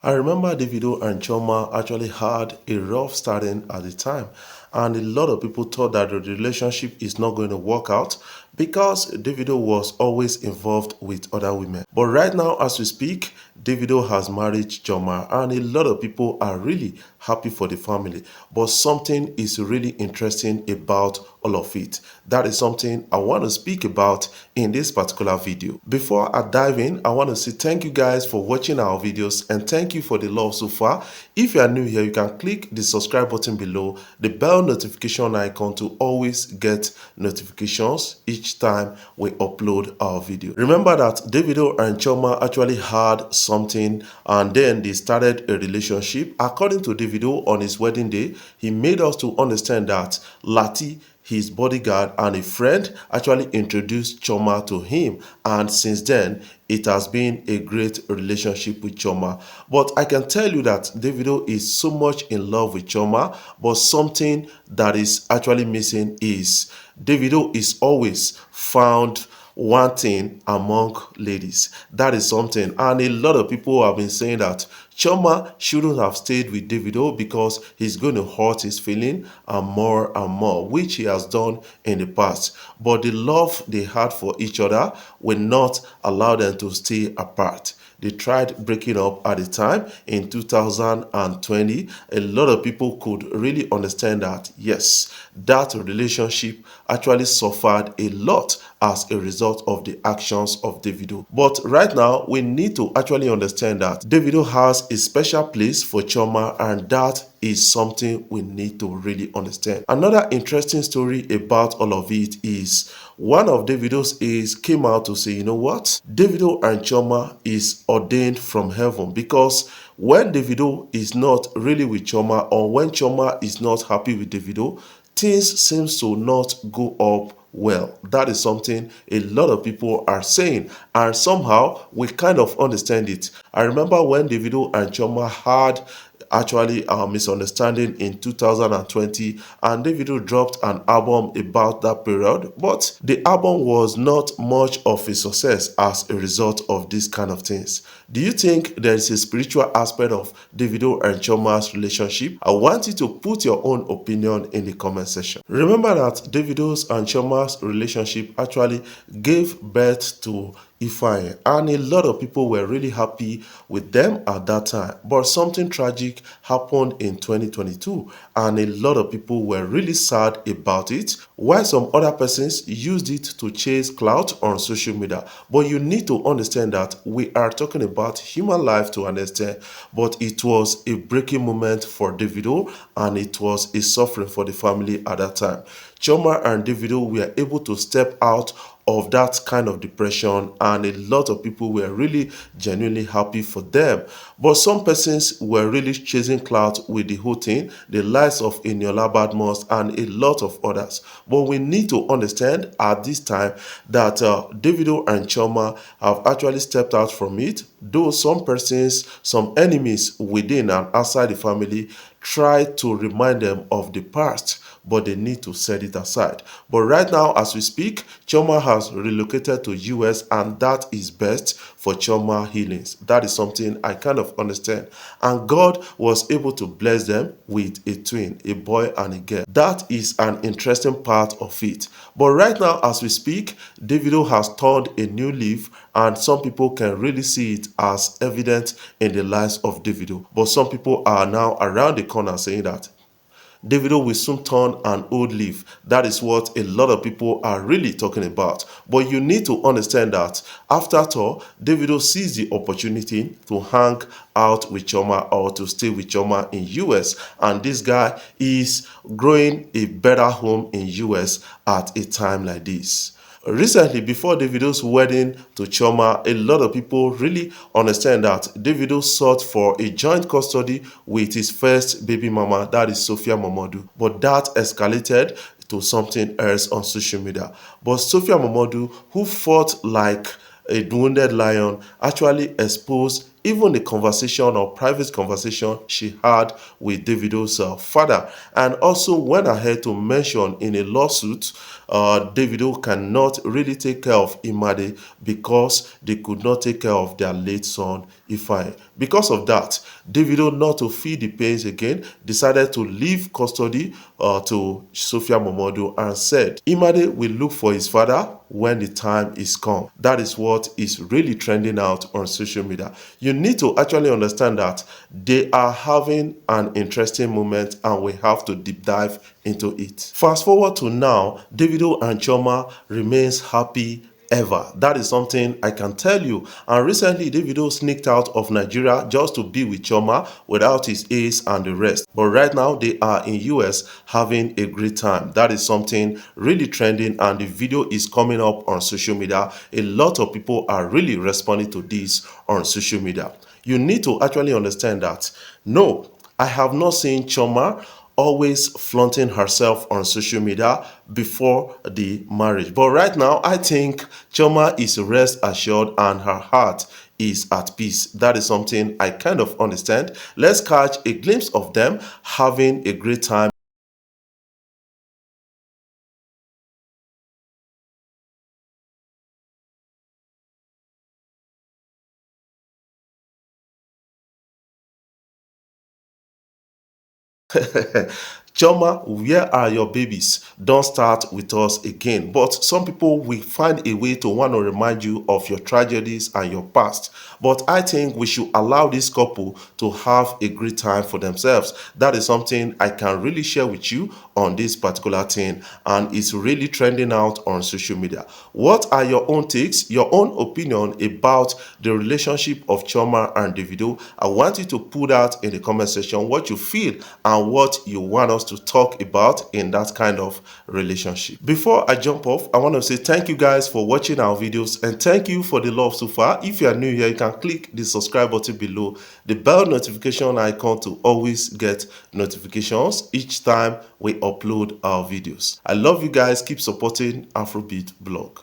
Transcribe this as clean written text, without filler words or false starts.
I remember Davido and Chioma actually had a rough starting at the time, and a lot of people thought that the relationship is not going to work out because Davido was always involved with other women. But right now, as we speak, Davido has married Chioma, and a lot of people are really happy for the family. But something is really interesting about all of it. That is something I want to speak about in this particular video. Before I dive in, I want to say thank you guys for watching our videos and thank you for the love so far. If you are new here, you can click the subscribe button below, the bell notification icon to always get notifications each time we upload our video. Remember that Davido and Chioma actually had something and then they started a relationship. According to Davido, on his wedding day, he made us to understand that Lati, his bodyguard and a friend, actually introduced Chioma to him, and since then it has been a great relationship with Chioma. But I can tell you that Davido is so much in love with Chioma, but something that is actually missing is Davido is always found one thing among ladies. That is something, and a lot of people have been saying that Chioma shouldn't have stayed with Davido because he's going to hurt his feeling and more, which he has done in the past. But the love they had for each other will not allow them to stay apart. They tried breaking up at the time in 2020. A lot of people could really understand that, yes, that relationship actually suffered a lot as a result of the actions of Davido. But right now, we need to actually understand that Davido has a special place for Chioma, and that is something we need to really understand. Another interesting story about all of it is one of Davido's aides came out to say, you know what? Davido and Chioma is ordained from heaven, because when Davido is not really with Chioma, or when Chioma is not happy with Davido, things seems to not go up well. That is something a lot of people are saying, and somehow we kind of understand it. I remember when Davido and Chioma had actually a misunderstanding in 2020, and Davido dropped an album about that period, but the album was not much of a success as a result of these kind of things. Do you think there is a spiritual aspect of Davido and Chioma's relationship? I want you to put your own opinion in the comment section. Remember that Davido's and Chioma's relationship actually gave birth to Ifeanyi, and a lot of people were really happy with them at that time. But something tragic happened in 2022, and a lot of people were really sad about it, while some other persons used it to chase clout on social media. But you need to understand that we are talking about human life to an extent, but it was a breaking moment for Davido, and it was a suffering for the family at that time. Chioma and Davido were able to step out of that kind of depression, and a lot of people were really genuinely happy for them. But some persons were really chasing clout with the whole thing, the likes of Eniola Badmus and a lot of others. But we need to understand at this time that Davido and Chioma have actually stepped out from it, though some persons, some enemies within and outside the family try to remind them of the past, but they need to set it aside. But right now, as we speak, Chioma has relocated to US, and that is best for Chioma healings. That is something I kind of understand. And God was able to bless them with a twin, a boy and a girl. That is an interesting part of it. But right now, as we speak, Davido has turned a new leaf, and some people can really see it as evident in the lives of Davido. But some people are now around the corner saying that Davido will soon turn an old leaf. That is what a lot of people are really talking about. But you need to understand that after all, Davido sees the opportunity to hang out with Chioma or to stay with Chioma in US, and this guy is growing a better home in US at a time like this. Recently, before Davido's wedding to Chioma, a lot of people really understand that Davido sought for a joint custody with his first baby mama, that is Sophia Momodu. But that escalated to something else on social media. But Sophia Momodu, who fought like a wounded lion, actually exposed even the conversation or private conversation she had with Davido's father, and also went ahead to mention in a lawsuit Davido cannot really take care of Imade because they could not take care of their late son Ifeanyi. Because of that, Davido, not to feel the pains again, decided to leave custody to Sophia Momodu and said Imade will look for his father when the time is come. That is what is really trending out on social media. You need to actually understand that they are having an interesting moment and we have to deep dive into it. Fast forward to now, Davido and Chioma remains happy ever. That is something I can tell you. And recently, Davido sneaked out of Nigeria just to be with Chioma without his ace and the rest. But right now, they are in US having a great time. That is something really trending, and the video is coming up on social media. A lot of people are really responding to this on social media. You need to actually understand that no, I have not seen Chioma always flaunting herself on social media before the marriage. But right now, I think Chioma is rest assured and her heart is at peace. That is something I kind of understand. Let's catch a glimpse of them having a great time. Choma, where are your babies? Don't start with us again. But some people will find a way to want to remind you of your tragedies and your past. But I think we should allow this couple to have a great time for themselves. That is something I can really share with you on this particular thing, and it's really trending out on social media. What are your own takes, your own opinion about the relationship of Choma and Davido? I want you to put out in the comment section what you feel and what you want us to talk about in that kind of relationship. Before I jump off, I want to say thank you guys for watching our videos and thank you for the love so far. If you are new here, you can click the subscribe button below, the bell notification icon to always get notifications each time we upload our videos. I love you guys. Keep supporting Afrobeat Blog.